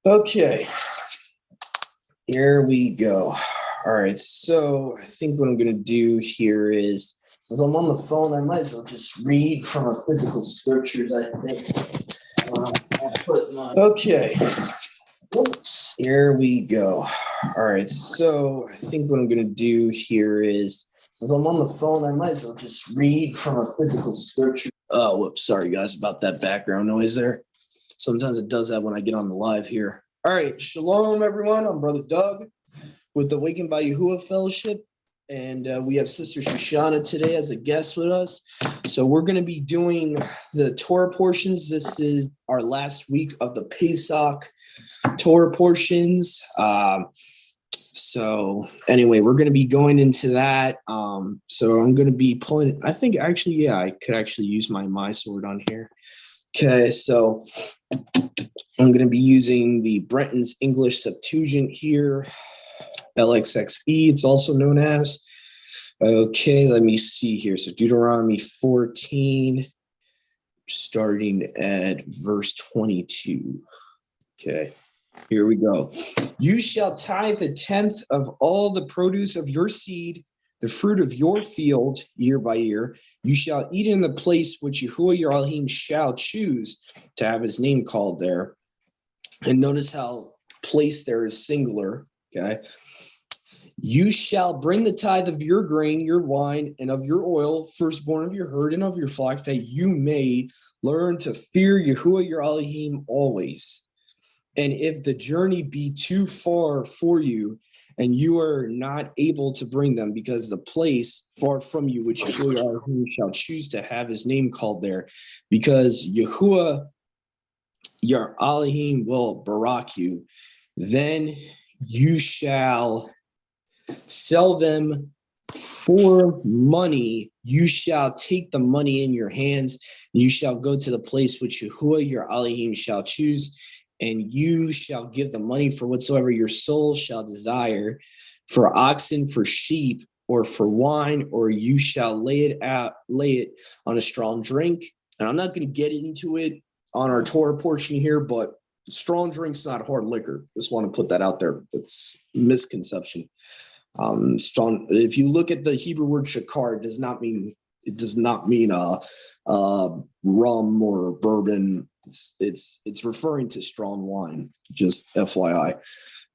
Okay, here we go. All right, so I think what I'm going to do here is, as I'm on the phone, I might as well just read from a physical scriptures, I think. Okay, oops, here we go. All right, so I think what I'm going to do here is, as I'm on the phone, I might as well just read from a physical scripture. Oh, whoops, sorry guys about that background noise there. Sometimes it does that when I get on the live here. All right, shalom everyone. I'm Brother Doug with the Awakened by Yahuwah Fellowship, and we have Sister Shoshana today as a guest with us. So we're going to be doing the Torah portions. This is our last week of the Pasach Torah portions. So anyway, we're going to be going into that. So I'm going to be pulling, I think actually, yeah, I could actually use my sword on here. Okay, so I'm going to be using the Brenton's English Septuagint here, LXXE, it's also known as. Okay, let me see here. So Deuteronomy 14, starting at verse 22. Okay, here we go. You shall tithe the 10th of all the produce of your seed, the fruit of your field, year by year. You shall eat in the place which Yahuwah your elohim shall choose to have his name called there. And notice how place there is singular, okay? You shall bring the tithe of your grain, your wine, and of your oil, firstborn of your herd and of your flock, that you may learn to fear Yahuwah your elohim always. And if the journey be too far for you, and you are not able to bring them, because the place far from you which Yahuwah your elohim shall choose to have his name called there, because Yahuwah your elohim will barak you, then you shall sell them for money. You shall take the money in your hands, and you shall go to the place which Yahuwah your elohim shall choose, and you shall give the money for whatsoever your soul shall desire, for oxen, for sheep, or for wine, or you shall lay it on a strong drink. And I'm not going to get into it on our Torah portion here, but strong drink's not hard liquor. Just want to put that out there. It's a misconception. Strong. If you look at the Hebrew word shakar, it does not mean rum or bourbon. It's referring to strong wine. Just FYI.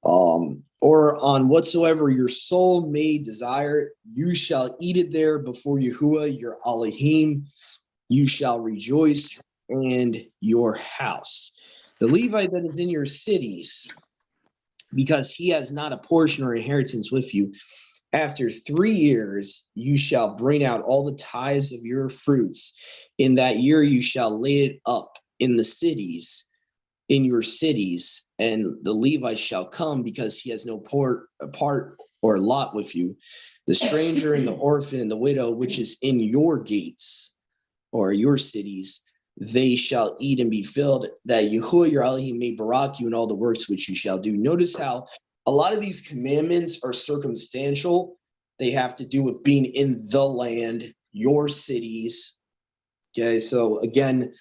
Or on whatsoever your soul may desire, you shall eat it there before Yahuwah your elohim. You shall rejoice and your house. The Levite that is in your cities, because he has not a portion or inheritance with you, after 3 years you shall bring out all the tithes of your fruits. In that year you shall lay it up in the cities, in your cities, and the Levite shall come, because he has no part or lot with you. The stranger and the orphan and the widow, which is in your gates or your cities, they shall eat and be filled, that Yahuwah your elohim may barak you in all the works which you shall do. Notice how a lot of these commandments are circumstantial. They have to do with being in the land, your cities. Okay, so again,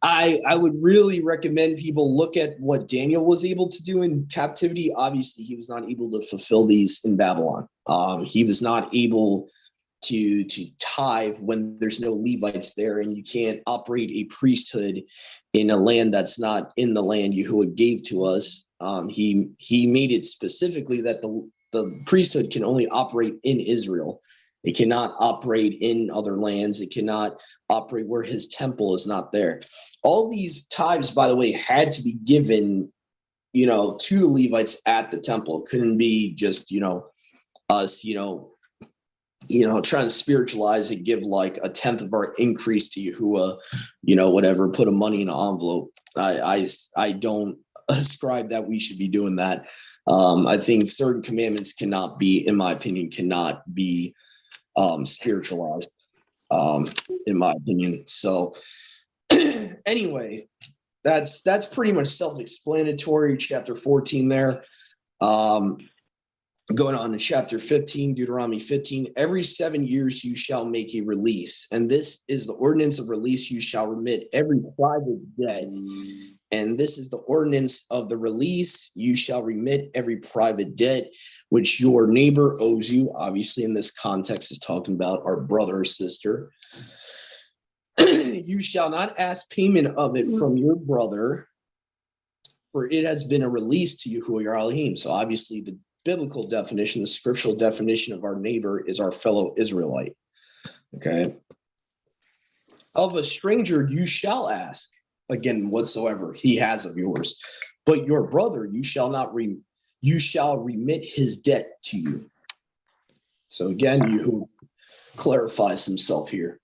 I would really recommend people look at what Daniel was able to do in captivity. Obviously, he was not able to fulfill these in Babylon. He was not able to tithe when there's no Levites there, and you can't operate a priesthood in a land that's not in the land Yahuwah gave to us. He made it specifically that the priesthood can only operate in Israel. It cannot operate in other lands. It cannot operate where his temple is not there. All these tithes, by the way, had to be given, to the Levites at the temple. It couldn't be just, us, trying to spiritualize it, give like a 10th of our increase to Yahuwah, whatever, put a money in an envelope. I don't ascribe that we should be doing that. I think certain commandments cannot be, in my opinion, spiritualized, in my opinion. So anyway, that's pretty much self-explanatory. Chapter 14 there. Going on to chapter 15, Deuteronomy 15, every 7 years you shall make a release. And this is the ordinance of release. You shall remit every private debt And this is the ordinance of the release. You shall remit every private debt which your neighbor owes you. Obviously, in this context, is talking about our brother or sister. You shall not ask payment of it from your brother, for it has been a release to Yahuwah your elohim. So obviously, the biblical definition, the scriptural definition of our neighbor is our fellow Israelite. Okay. Of a stranger you shall ask, again, whatsoever he has of yours, but your brother you shall not you shall remit his debt to you. So again, Yahuwah clarifies himself here.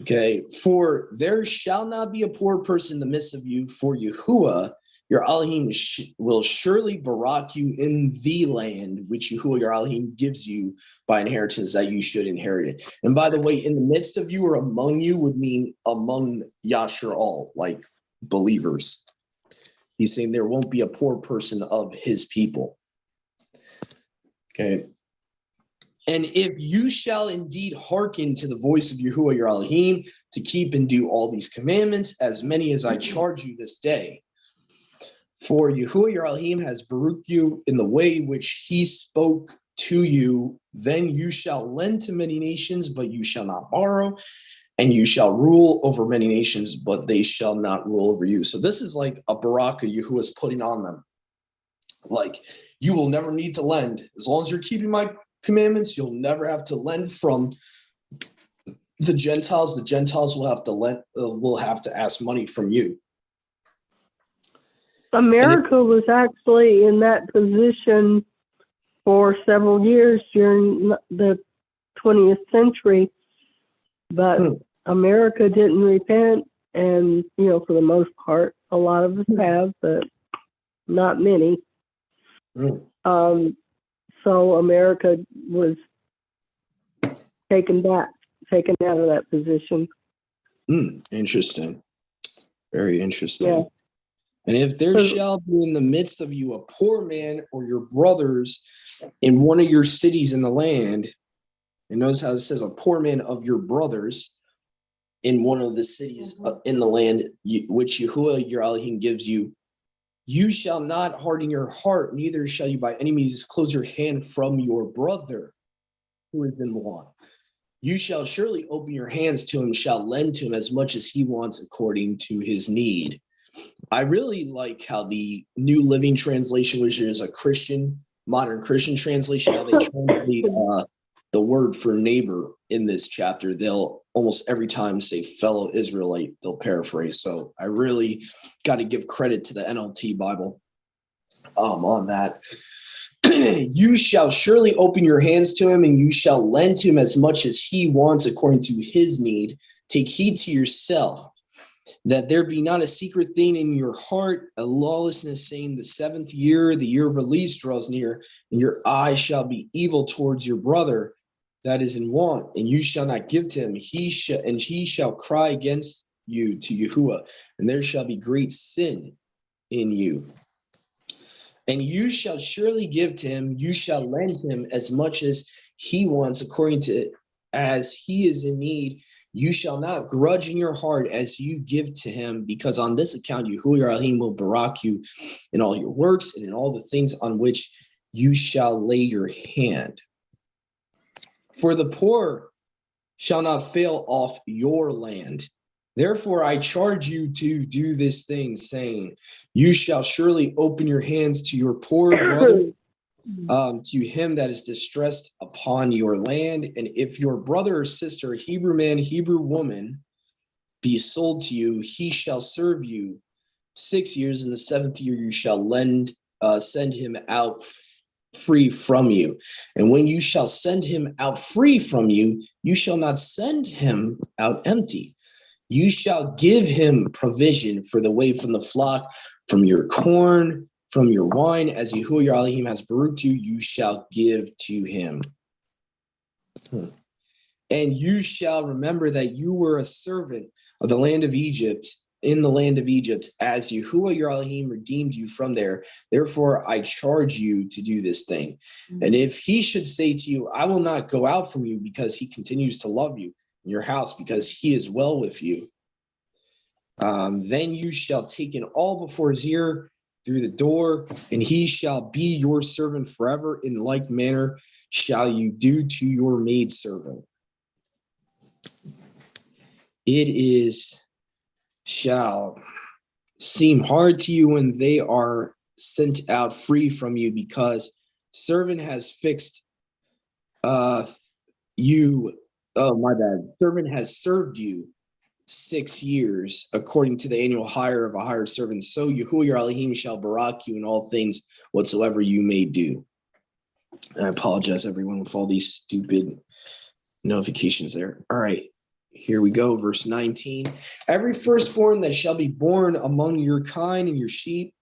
Okay, for there shall not be a poor person in the midst of you, for Yahuwah your elohim will surely barak you in the land which Yahuwah your elohim gives you by inheritance, that you should inherit it. And by the way, in the midst of you or among you would mean among Yashar all, like believers. He's saying there won't be a poor person of his people. Okay. And if you shall indeed hearken to the voice of Yahuwah your elohim to keep and do all these commandments, as many as I charge you this day, for Yahuwah your elohim has baruched you in the way which he spoke to you, then you shall lend to many nations, but you shall not borrow, and you shall rule over many nations, but they shall not rule over you. So this is like a baraka Yahuwah is putting on them. Like, you will never need to lend. As long as you're keeping my commandments, you'll never have to lend from the Gentiles. The Gentiles will have to ask money from you. America was actually in that position for several years during the 20th century, but America didn't repent, and, for the most part, a lot of us have, but not many. So America was taken out of that position. Interesting. Very interesting. Yeah. And if there shall be in the midst of you a poor man or your brothers in one of your cities in the land, and notice how it says a poor man of your brothers in one of the cities in the land which Yahuwah your elohim gives you, you shall not harden your heart, neither shall you by any means close your hand from your brother who is in want. You shall surely open your hands to him, shall lend to him as much as he wants according to his need. I really like how the New Living Translation, which is a modern Christian translation, how they translate the word for neighbor in this chapter. They'll almost every time say fellow Israelite, they'll paraphrase. So I really got to give credit to the NLT Bible on that. You shall surely open your hands to him, and you shall lend to him as much as he wants according to his need. Take heed to yourself, that there be not a secret thing in your heart, a lawlessness, saying the 7th year, the year of release draws near, and your eye shall be evil towards your brother that is in want, and you shall not give to him. He shall cry against you to Yahuwah, and there shall be great sin in you. And you shall surely give to him, you shall lend him as much as he wants, according to as he is in need. You shall not grudge in your heart as you give to him, because on this account Yahuwah your elohim will barak you in all your works and in all the things on which you shall lay your hand. For the poor shall not fail off your land. Therefore I charge you to do this thing, saying, you shall surely open your hands to your poor brother, to him that is distressed upon your land. And if your brother or sister, Hebrew man, Hebrew woman, be sold to you, he shall serve you 6 years. In the 7th year you shall send him out free from you. And when you shall send him out free from you, you shall not send him out empty. You shall give him provision for the way from the flock, from your corn, from your wine, as Yahuwah your elohim has baruched you, you shall give to him. And you shall remember that you were a servant of the land of Egypt, in the land of Egypt, as Yahuwah your elohim redeemed you from there. Therefore I charge you to do this thing. And if he should say to you, I will not go out from you, because he continues to love you, in your house, because he is well with you, Then you shall take in all before his ear through the door, and he shall be your servant forever. In like manner shall you do to your maidservant. Shall seem hard to you when they are sent out free from you, because servant has fixed you. Oh, my bad. Servant has served you 6 years according to the annual hire of a hired servant. So Yahuwah your elohim shall barak you in all things whatsoever you may do. And I apologize, everyone, with all these stupid notifications there. All right, here we go. Verse 19. Every firstborn that shall be born among your kind and your sheep,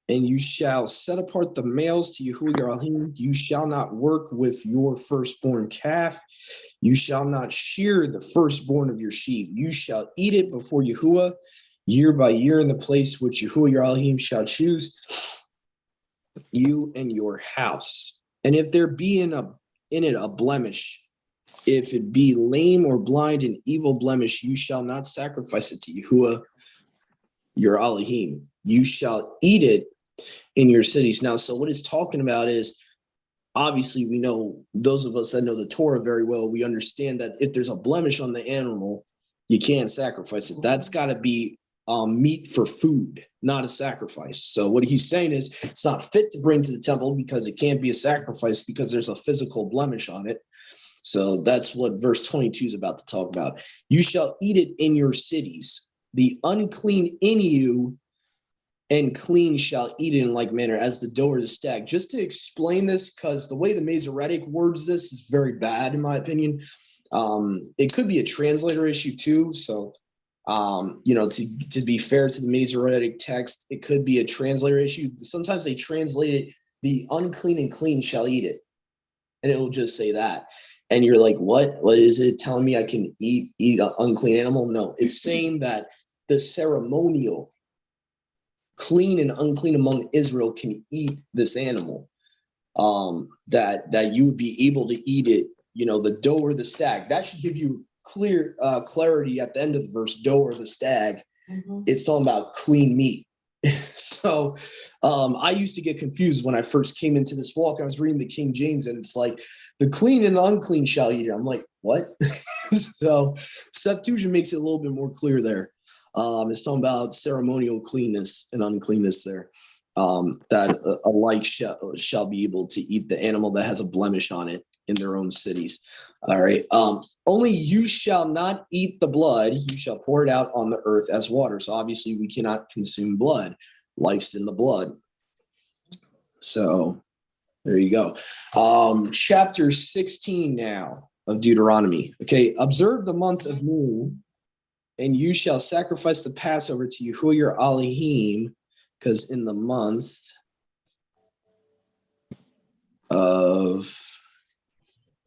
and you shall set apart the males to Yahuwah your elohim. You shall not work with your firstborn calf. You shall not shear the firstborn of your sheep. You shall eat it before Yahuwah year by year in the place which Yahuwah your elohim shall choose, you and your house. And if there be in it a blemish, if it be lame or blind, an evil blemish, you shall not sacrifice it to Yahuwah your elohim. You shall eat it in your cities. Now, so what it's talking about is, obviously, we know, those of us that know the Torah very well, we understand that if there's a blemish on the animal, you can't sacrifice it. That's got to be meat for food, not a sacrifice. So what he's saying is it's not fit to bring to the temple because it can't be a sacrifice because there's a physical blemish on it. So that's what verse 22 is about to talk about. You shall eat it in your cities. The unclean in you and clean shall eat it in like manner as the dough or the stag. Just to explain this, because the way the Masoretic words this is very bad, in my opinion. It could be a translator issue too. So, to be fair to the Masoretic text, it could be a translator issue. Sometimes they translate it, the unclean and clean shall eat it. And it will just say that. And you're like, what? What is it telling me I can eat an unclean animal? No, it's saying that the ceremonial clean and unclean among Israel can eat this animal, that you would be able to eat it, the doe or the stag. That should give you clear clarity at the end of the verse, doe or the stag. Mm-hmm. It's talking about clean meat. So I used to get confused when I first came into this walk. I was reading the King James, and it's like, the clean and the unclean shall eat it. I'm like, what? So Septuagint makes it a little bit more clear there. It's talking about ceremonial cleanness and uncleanness there. That alike shall be able to eat the animal that has a blemish on it in their own cities. All right. Only you shall not eat the blood. You shall pour it out on the earth as water. So obviously we cannot consume blood. Life's in the blood. So there you go. Chapter 16 now of Deuteronomy. Okay. Observe the month of Moon, and you shall sacrifice the Passover to Yahuwah your elohim, because in the month of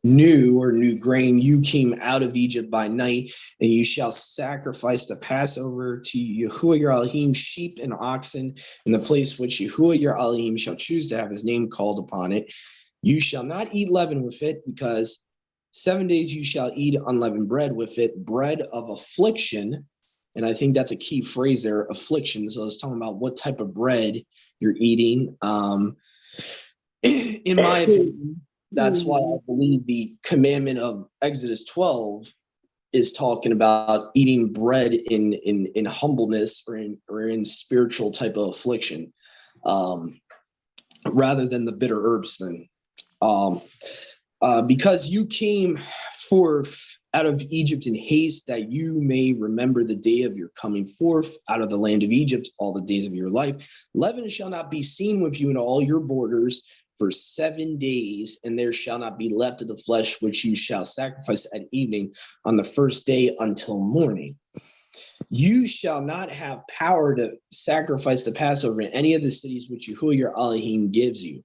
new grain you came out of Egypt by night, and you shall sacrifice the Passover to Yahuwah your elohim, sheep and oxen, in the place which Yahuwah your elohim shall choose to have his name called upon it. You shall not eat leaven with it, because 7 days you shall eat unleavened bread with it, bread of affliction. And I think that's a key phrase there, affliction. So it's talking about what type of bread you're eating. In my opinion, that's why I believe the commandment of Exodus 12 is talking about eating bread in humbleness or in spiritual type of affliction, rather than the bitter herbs thing. Because you came forth out of Egypt in haste, that you may remember the day of your coming forth out of the land of Egypt all the days of your life. Leaven shall not be seen with you in all your borders for 7 days, and there shall not be left of the flesh which you shall sacrifice at evening on the first day until morning. You shall not have power to sacrifice the Passover in any of the cities which Yahuwah your elohim gives you,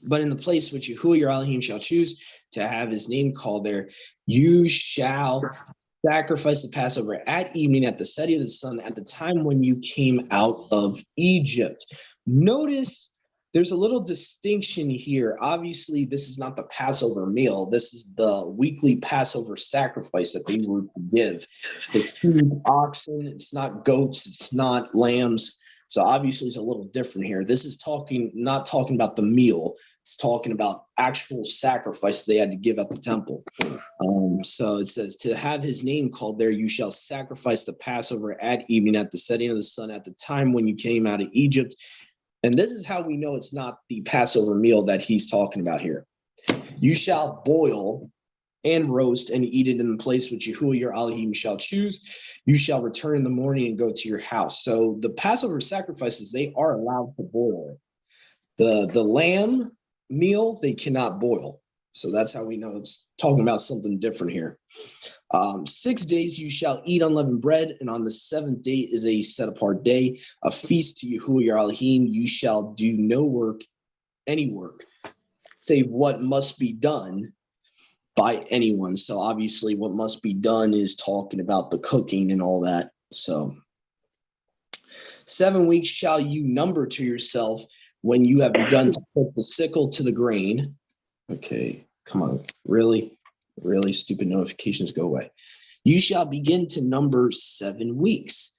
but in the place which Yahuwah your elohim shall choose to have his name called there, you shall sacrifice the Passover at evening at the setting of the sun, at the time when you came out of Egypt. Notice there's a little distinction here. Obviously, this is not the Passover meal. This is the weekly Passover sacrifice that they were to give. The sheep, oxen, it's not goats, it's not lambs. So obviously it's a little different here. This is not talking about the meal. It's talking about actual sacrifice they had to give at the temple. So it says, to have his name called there, you shall sacrifice the Passover at evening, at the setting of the sun, at the time when you came out of Egypt. And this is how we know it's not the Passover meal that he's talking about here. You shall boil and roast and eat it in the place which Yahuwah your elohim shall choose. You shall return in the morning and go to your house. So the Passover sacrifices, they are allowed to boil it. The lamb meal, they cannot boil. So that's how we know it's talking about something different here. 6 days you shall eat unleavened bread, and on the seventh day is a set apart day, a feast to Yahuwah your elohim. You shall do no work, any work, save what must be done by anyone. So obviously what must be done is talking about the cooking and all that. So 7 weeks shall you number to yourself when you have begun to put the sickle to the grain. Okay, come on. Really stupid notifications, go away. You shall begin to number 7 weeks,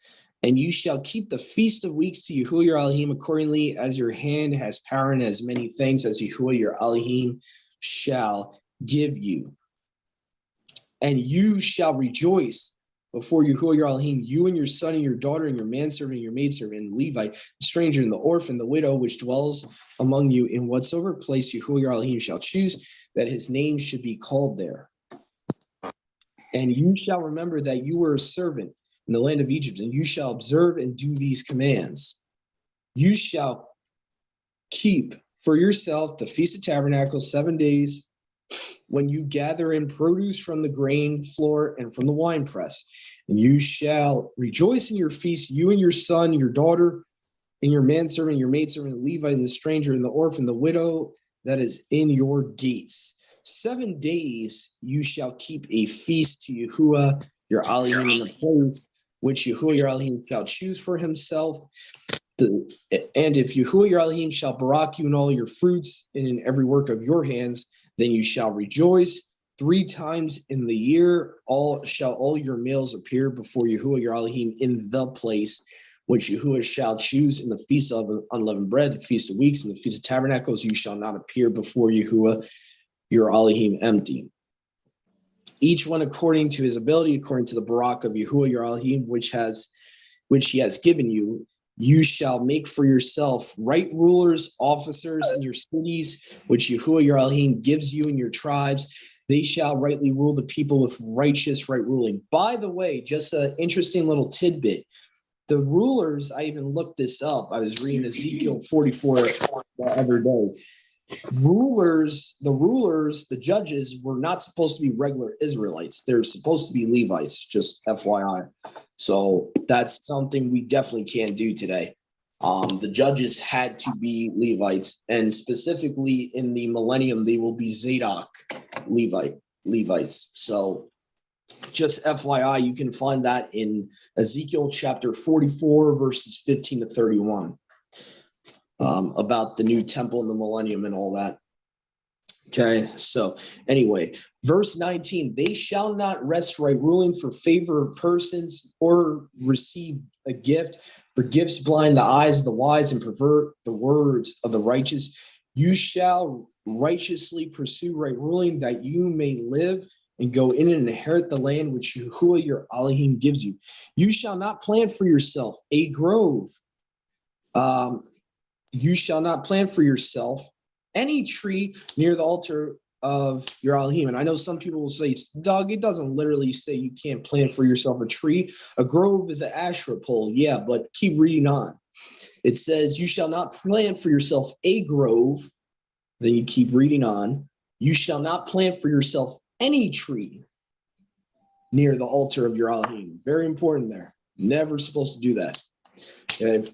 and you shall keep the feast of weeks to Yahuwah your elohim accordingly as your hand has power and as many things as Yahuwah your elohim shall give you. And you shall rejoice before Yahuwah your elohim, you and your son and your daughter and your manservant and your maidservant and the Levite, the stranger and the orphan, the widow which dwells among you in whatsoever place Yahuwah your elohim shall choose, that his name should be called there. And you shall remember that you were a servant in the land of Egypt, and you shall observe and do these commands. You shall keep for yourself the Feast of Tabernacles 7 days, when you gather in produce from the grain floor and from the winepress. And you shall rejoice in your feast, you and your son, your daughter, and your manservant, your maidservant, the Levite, and the stranger, and the orphan, the widow that is in your gates. 7 days you shall keep a feast to Yahuwah your elohim in the place which Yahuwah your elohim shall choose for himself. And if Yahuwah your elohim shall barak you in all your fruits and in every work of your hands, then you shall rejoice 3 times in the year. All your males appear before Yahuwah your elohim in the place which Yahuwah shall choose. In the feast of unleavened bread, the feast of weeks, and the feast of tabernacles, you shall not appear before Yahuwah your elohim empty. Each one according to his ability, according to the barak of Yahuwah your elohim, which he has given you. You shall make for yourself right rulers, officers in your cities, which Yahuwah your elohim gives you in your tribes. They shall rightly rule the people with righteous right ruling. By the way, just an interesting little tidbit. The rulers, I even looked this up. I was reading Ezekiel 44 the other day. The judges were not supposed to be regular Israelites. They're supposed to be Levites, just FYI. So that's something we definitely can't do today. The judges had to be Levites, and specifically in the millennium, they will be Zadok Levites. So just FYI, you can find that in Ezekiel chapter 44, verses 15 to 31. About the new temple and the millennium and all that. Okay, so anyway, verse 19, they shall not rest right ruling for favor of persons or receive a gift, for gifts blind the eyes of the wise and pervert the words of the righteous. You shall righteously pursue right ruling, that you may live and go in and inherit the land which Yahuwah your elohim gives you. You shall not plant for yourself a grove. You shall not plant for yourself any tree near the altar of your elohim. And I know some people will say, Doug, it doesn't literally say you can't plant for yourself a tree. A grove is an Asherah pole. Yeah, but keep reading on. It says, you shall not plant for yourself a grove. Then you keep reading on. You shall not plant for yourself any tree near the altar of your elohim. Very important there. Never supposed to do that. Okay.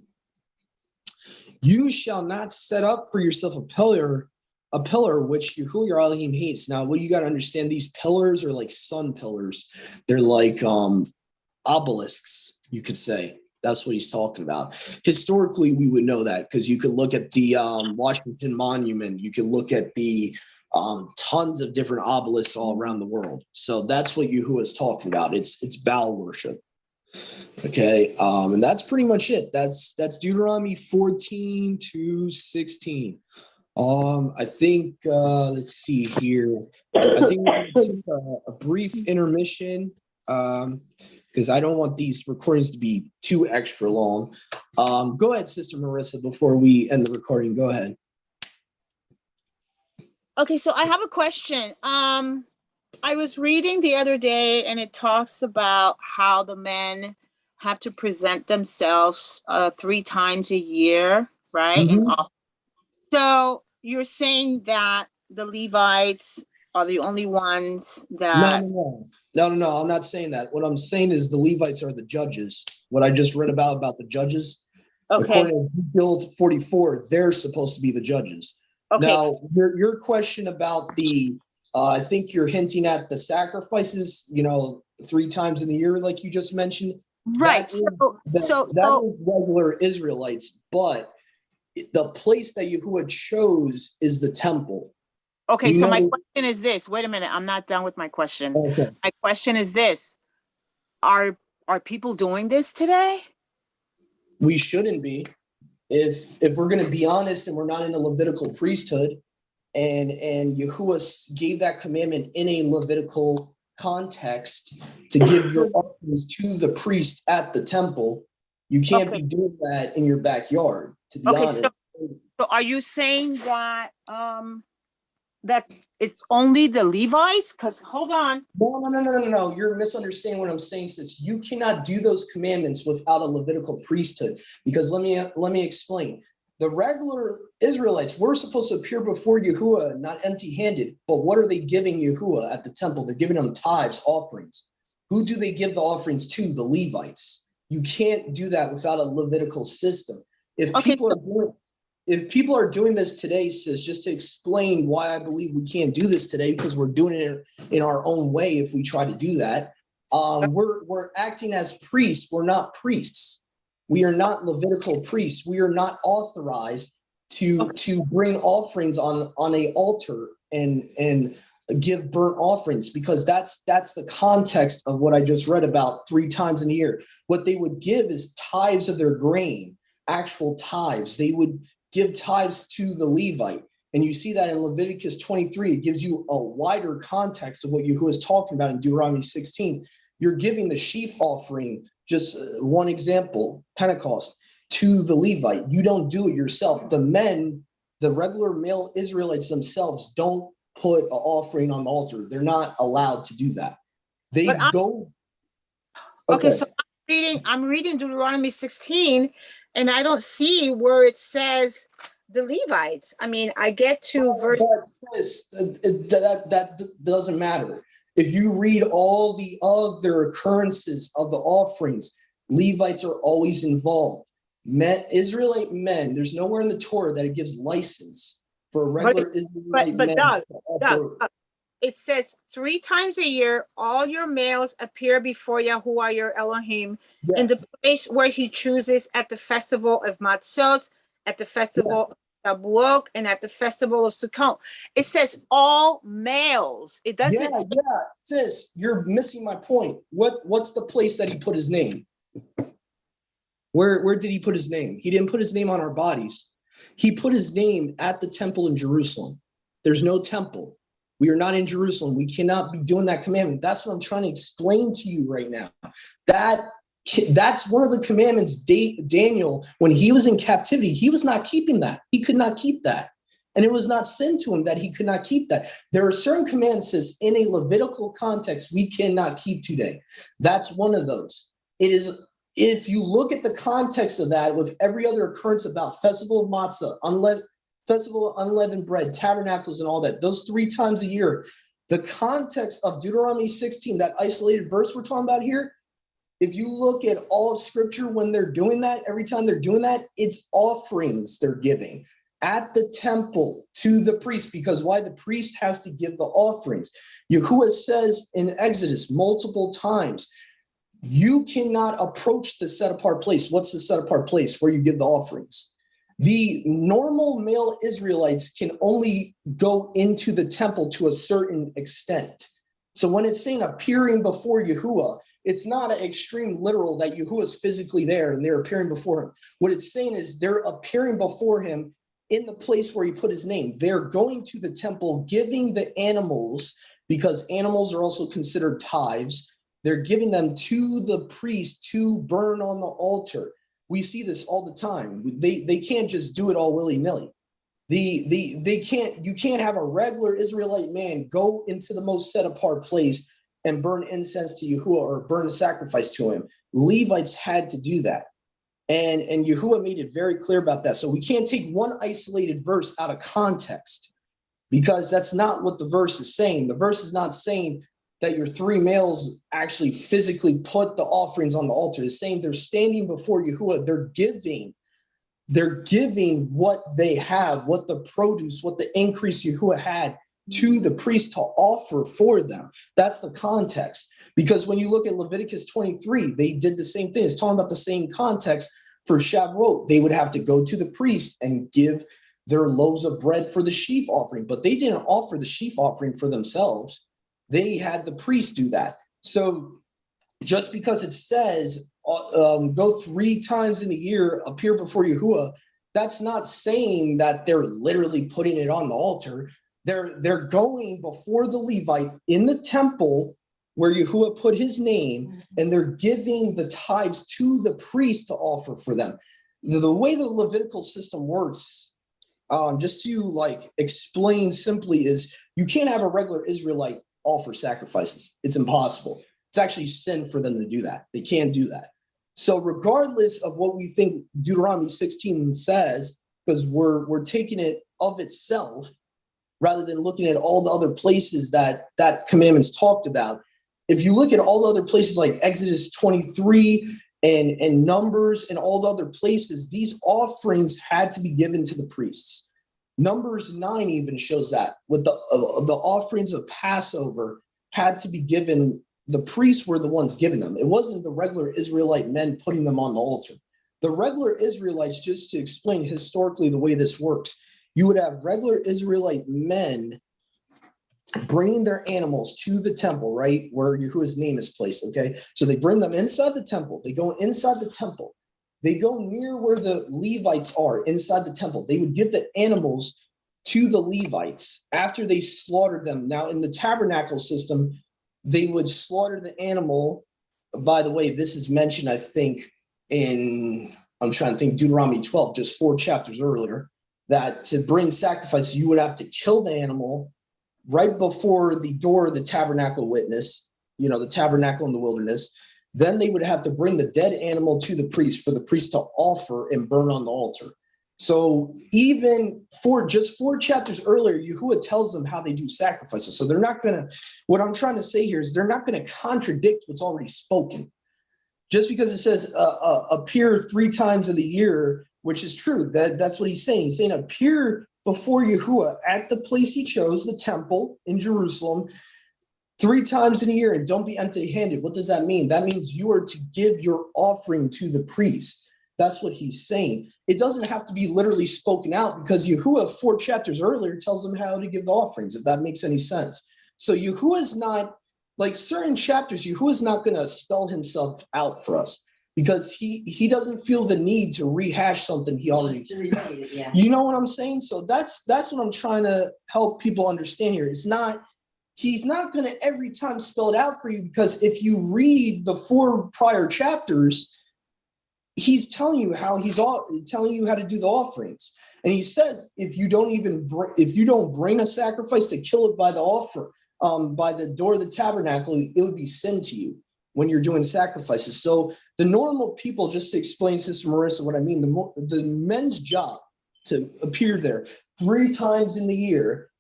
You shall not set up for yourself a pillar which Yahuwah your elohim hates. Now, what you got to understand, these pillars are like sun pillars. They're like obelisks, you could say. That's what he's talking about. Historically, we would know that because you could look at the Washington Monument. You could look at the tons of different obelisks all around the world. So that's what Yahuwah is talking about. It's Baal worship. Okay, and that's pretty much it. That's Deuteronomy 14 to 16. I think let's see here. I think we're going to take a brief intermission because I don't want these recordings to be too extra long. Go ahead, Sister Marissa, before we end the recording. Go ahead. Okay, so I have a question. I was reading the other day, and it talks about how the men have to present themselves 3 times a year, right? Mm-hmm. So you're saying that the Levites are the only ones that... No, I'm not saying that. What I'm saying is the Levites are the judges. What I just read about the judges, according to Ezekiel 44, they're supposed to be the judges. Okay. Now, your question about the, I think you're hinting at the sacrifices, 3 times in the year, like you just mentioned. Right. That is regular Israelites, but the place that Yahuwah chose is the temple. Okay, so my question is this. Wait a minute, I'm not done with my question. Okay. My question is this. Are people doing this today? We shouldn't be. If we're going to be honest and we're not in a Levitical priesthood, and Yahuwah gave that commandment in a Levitical context to give your offerings to the priest at the temple, you can't be doing that in your backyard, to be honest. So are you saying that that it's only the Levites? Because hold on. No. You're misunderstanding what I'm saying, sis. You cannot do those commandments without a Levitical priesthood. Because let me explain. The regular Israelites were supposed to appear before Yahuwah not empty-handed. But what are they giving Yahuwah at the temple? They're giving them tithes, offerings. Who do they give the offerings to? The Levites. You can't do that without a Levitical system. If people are doing this today, sis, just to explain why I believe we can't do this today, because we're doing it in our own way if we try to do that, we're acting as priests. We're not priests. We are not Levitical priests. We are not authorized to bring offerings on a altar and give burnt offerings, because that's the context of what I just read about 3 times in a year. What they would give is tithes of their grain, actual tithes. They would give tithes to the Levite. And you see that in Leviticus 23. It gives you a wider context of what Yahuwah is talking about in Deuteronomy 16. You're giving the sheaf offering, just one example, Pentecost, to the Levite. You don't do it yourself. The men, the regular male Israelites themselves, don't put an offering on the altar. They're not allowed to do that. They go. Okay, so I'm reading Deuteronomy 16, and I don't see where it says the Levites. I mean, I get to verse. That doesn't matter. If you read all the other occurrences of the offerings, Levites are always involved. Israelite men, there's nowhere in the Torah that it gives license for a regular Israelite man. Doug, it says 3 times a year, all your males appear before Yahuwah, your Elohim, in the place where he chooses, at the festival of Matzot, at the festival of Shavuot, and at the festival of Sukkot. It says all males. It doesn't say. Sis, you're missing my point. What's the place that he put his name? Where did he put his name? He didn't put his name on our bodies. He put his name at the temple in Jerusalem. There's no temple. We are not in Jerusalem. We cannot be doing that commandment. That's what I'm trying to explain to you right now. That's one of the commandments Daniel, when he was in captivity, he was not keeping that. He could not keep that. And it was not sin to him that he could not keep that. There are certain commandments in a Levitical context we cannot keep today. That's one of those. It is, if you look at the context of that with every other occurrence about Festival of Matzah, Festival of Unleavened Bread, Tabernacles, and all that, those 3 times a year, the context of Deuteronomy 16, that isolated verse we're talking about here, if you look at all of Scripture when they're doing that, every time they're doing that, it's offerings they're giving at the temple to the priest, because why? The priest has to give the offerings. Yahuwah says in Exodus multiple times, You cannot approach the set apart place. What's the set apart place? Where you give the offerings. The normal male Israelites can only go into the temple to a certain extent. So when it's saying appearing before Yahuwah, it's not an extreme literal that Yahuwah is physically there and they're appearing before him. What it's saying is they're appearing before him in the place where he put his name. They're going to the temple, giving the animals, because animals are also considered tithes. They're giving them to the priest to burn on the altar. We see this all the time. They can't just do it all willy-nilly. They can't, you can't have a regular Israelite man go into the most set apart place and burn incense to Yahuwah or burn a sacrifice to him. Levites had to do that. And Yahuwah made it very clear about that. So we can't take one isolated verse out of context, because that's not what the verse is saying. The verse is not saying that your three males actually physically put the offerings on the altar. It's saying they're standing before Yahuwah. They're giving what they have, what the produce, what the increase Yahuwah had to the priest to offer for them. That's the context. Because when you look at Leviticus 23, they did the same thing. It's talking about the same context for Shavuot. They would have to go to the priest and give their loaves of bread for the sheaf offering, but they didn't offer the sheaf offering for themselves. They had the priest do that. So just because it says go 3 times in a year, appear before Yahuwah, that's not saying that they're literally putting it on the altar. They're going before the Levite in the temple where Yahuwah put his name, and they're giving the tithes to the priest to offer for them. The way the Levitical system works, just to like explain simply, is you can't have a regular Israelite offer sacrifices. It's impossible. It's actually sin for them to do that. They can't do that. So regardless of what we think Deuteronomy 16 says, because we're taking it of itself rather than looking at all the other places that commandment's talked about. If you look at all the other places like Exodus 23 and Numbers and all the other places, these offerings had to be given to the priests. Numbers 9 even shows that with the offerings of Passover had to be given. The priests were the ones giving them. It wasn't the regular Israelite men putting them on the altar. The regular Israelites, just to explain historically the way this works, you would have regular Israelite men bringing their animals to the temple, right, where Yahuwah's name is placed, okay? So they bring them inside the temple. They go inside the temple. They go near where the Levites are inside the temple. They would give the animals to the Levites after they slaughtered them. Now, in the tabernacle system, they would slaughter the animal. By the way, this is mentioned, I think, Deuteronomy 12, just 4 chapters earlier, that to bring sacrifice, you would have to kill the animal right before the door of the tabernacle witness, the tabernacle in the wilderness. Then they would have to bring the dead animal to the priest for the priest to offer and burn on the altar. So even just 4 chapters earlier, Yahuwah tells them how they do sacrifices. So they're not going to, what I'm trying to say here is they're not going to contradict what's already spoken. Just because it says appear 3 times of the year, which is true, that's what he's saying. He's saying appear before Yahuwah at the place he chose, the temple in Jerusalem, 3 times in a year, and don't be empty-handed. What does that mean? That means you are to give your offering to the priest. That's what he's saying. It doesn't have to be literally spoken out, because Yahuwah 4 chapters earlier tells them how to give the offerings, if that makes any sense. So Yahuwah's not, like certain chapters, Yahuwah's not going to spell himself out for us, because he doesn't feel the need to rehash something he already to repeat it, yeah. You know what I'm saying? So that's what I'm trying to help people understand here. He's not going to every time spell it out for you, because if you read the 4 prior chapters, he's telling you how telling you how to do the offerings. And he says, if you don't bring a sacrifice to kill it by the altar, by the door of the tabernacle, it would be sin to you when you're doing sacrifices. So the normal people, just to explain, Sister Marissa, what I mean, the men's job to appear there 3 times in the year,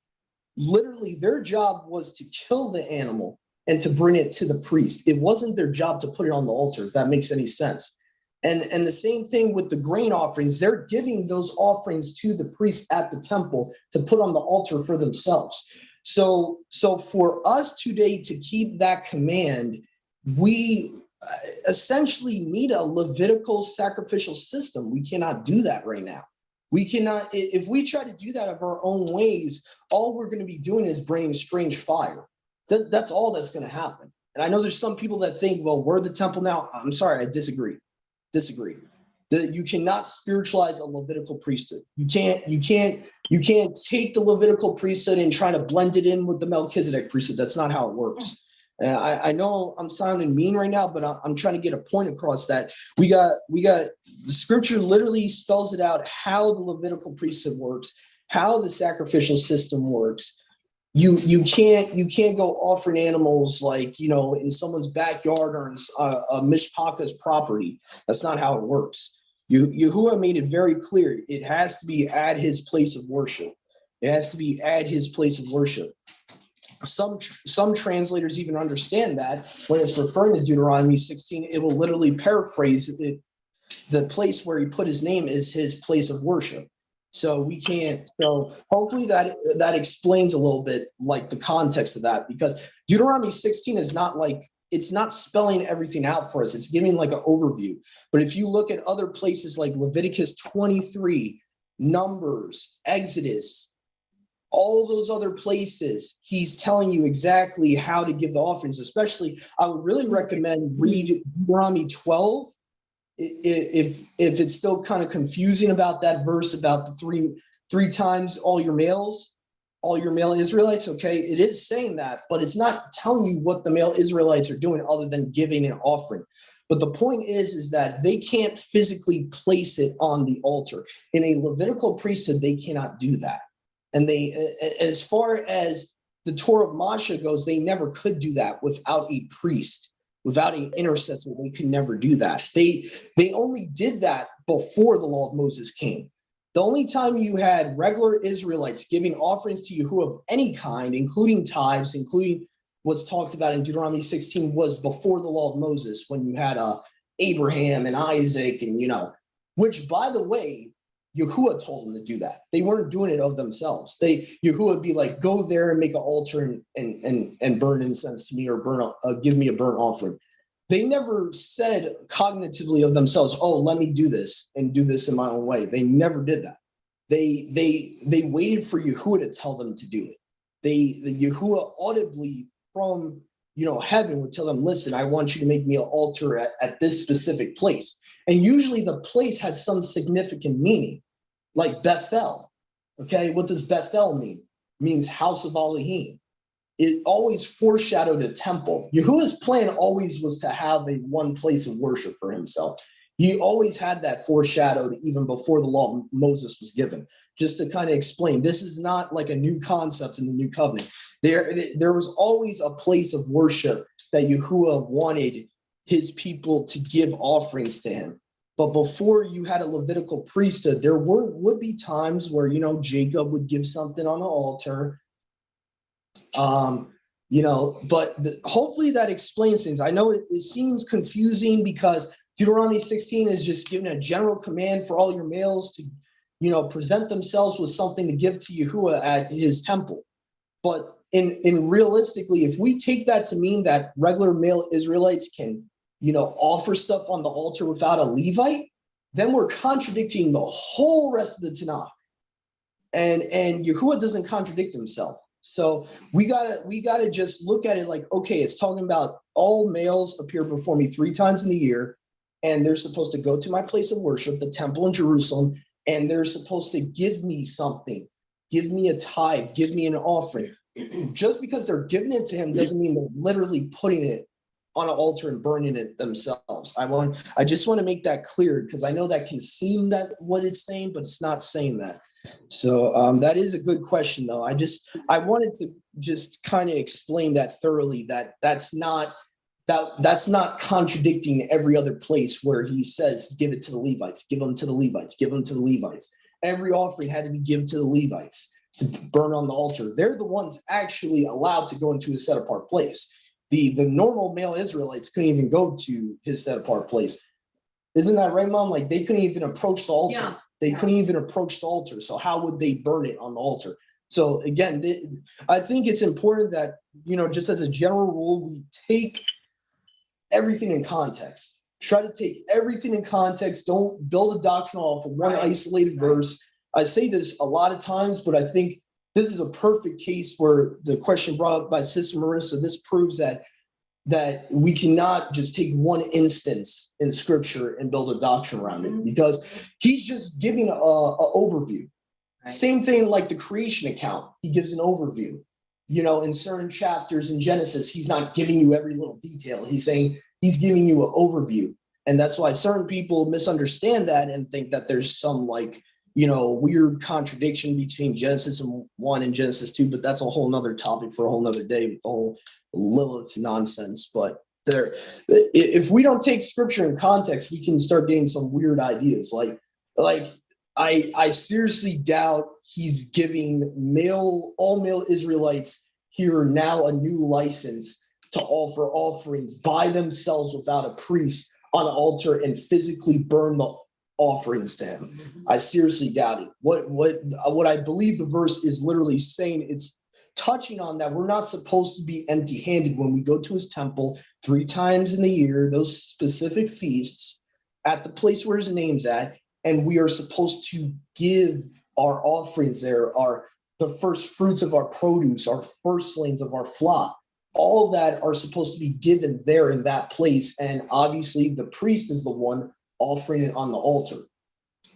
literally their job was to kill the animal and to bring it to the priest. It wasn't their job to put it on the altar, if that makes any sense. And the same thing with the grain offerings. They're giving those offerings to the priest at the temple to put on the altar for themselves. So for us today to keep that command, we essentially need a Levitical sacrificial system. We cannot do that right now. We cannot, if we try to do that of our own ways, all we're going to be doing is bringing strange fire. That's all that's going to happen. And I know there's some people that think, well, we're the temple now. I'm sorry, I disagree. That you cannot spiritualize a Levitical priesthood. You can't take the Levitical priesthood and try to blend it in with the Melchizedek priesthood. That's not how it works. And I know I'm sounding mean right now, but I'm trying to get a point across that we got the scripture literally spells it out how the Levitical priesthood works, how the sacrificial system works. You can't go offering animals like, in someone's backyard or in a mishpachah's property. That's not how it works. Yahuwah made it very clear. It has to be at his place of worship. It has to be at his place of worship. Some translators even understand that when it's referring to Deuteronomy 16, it will literally paraphrase it. The place where he put his name is his place of worship. So we can't. So hopefully that explains a little bit like the context of that, because Deuteronomy 16 is not like, it's not spelling everything out for us. It's giving like an overview. But if you look at other places like Leviticus 23, Numbers, Exodus, all those other places, he's telling you exactly how to give the offerings. Especially, I would really recommend read Deuteronomy 12. If it's still kind of confusing about that verse about the three times all your male Israelites, okay, it is saying that, but it's not telling you what the male Israelites are doing other than giving an offering. But the point is that they can't physically place it on the altar. In a Levitical priesthood, they cannot do that. And they, as far as the Torah of Moshe goes, they never could do that without a priest. Without an intercessor, they could never do that. They only did that before the law of Moses came. The only time you had regular Israelites giving offerings to Yahuwah of any kind, including tithes, including what's talked about in Deuteronomy 16, was before the law of Moses, when you had Abraham and Isaac, and which, by the way, Yahuwah told them to do that. They weren't doing it of themselves. Yahuwah would be like, go there and make an altar and burn incense to me, or give me a burnt offering. They never said cognitively of themselves, oh, let me do this and do this in my own way. They never did that. They waited for Yahuwah to tell them to do it. The Yahuwah audibly from heaven would tell them, listen, I want you to make me an altar at this specific place. And usually the place had some significant meaning, like Bethel. Okay, what does Bethel mean? It means house of Elohim. It always foreshadowed a temple. Yahuwah's plan always was to have a one place of worship for himself. He always had that foreshadowed even before the law of Moses was given. Just to kind of explain, this is not like a new concept in the new covenant. There was always a place of worship that Yahuwah wanted his people to give offerings to him. But before you had a Levitical priesthood, there would be times where, Jacob would give something on the altar. But hopefully that explains things. I know it seems confusing because Deuteronomy 16 is just giving a general command for all your males to, present themselves with something to give to Yahuwah at his temple. But in realistically, if we take that to mean that regular male Israelites can, offer stuff on the altar without a Levite, then we're contradicting the whole rest of the Tanakh. And Yahuwah doesn't contradict himself. So we gotta just look at it like, okay, it's talking about all males appear before me 3 times in the year, and they're supposed to go to my place of worship, the temple in Jerusalem, and they're supposed to give me something, give me a tithe, give me an offering. Just because they're giving it to him doesn't mean they're literally putting it on an altar and burning it themselves. I just want to make that clear, because I know that can seem that what it's saying, but it's not saying that. So that is a good question, though. I wanted to just kind of explain that thoroughly, that's not contradicting every other place where he says, give it to the Levites, give them to the Levites, give them to the Levites. Every offering had to be given to the Levites to burn on the altar. They're the ones actually allowed to go into a set apart place. The normal male Israelites couldn't even go to his set apart place. Isn't that right, Mom? Like, they couldn't even approach the altar. Yeah. They couldn't even approach the altar. So how would they burn it on the altar? So again, I think it's important that, just as a general rule, we take everything in context. Try to take everything in context. Don't build a doctrine off of one isolated verse. I say this a lot of times, but I think this is a perfect case where the question brought up by Sister Marissa, this proves that we cannot just take one instance in scripture and build a doctrine around it, because he's just giving a overview. Same thing like the creation account. He gives an overview. You know, in certain chapters in Genesis, he's not giving you every little detail. He's saying he's giving you an overview. And that's why certain people misunderstand that and think that there's some like, you know, weird contradiction between Genesis 1 and Genesis 2, but that's a whole nother topic for a whole nother day, with the whole Lilith nonsense. But if we don't take scripture in context, we can start getting some weird ideas. Like I seriously doubt he's giving all male Israelites here now a new license to offer offerings by themselves without a priest on an altar and physically burn the offerings to him. I seriously doubt it. What I believe the verse is literally saying, it's touching on that we're not supposed to be empty-handed when we go to his temple 3 times in the year, those specific feasts, at the place where his name's at, and we are supposed to give our offerings there, the first fruits of our produce, our firstlings of our flock. All of that are supposed to be given there in that place. And obviously the priest is the one offering it on the altar.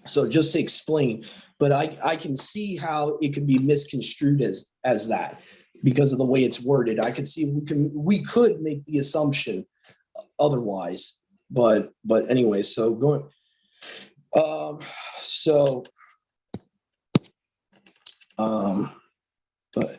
So just to explain, but I can see how it could be misconstrued as that because of the way it's worded. I could see we could make the assumption otherwise, but anyway, so going, but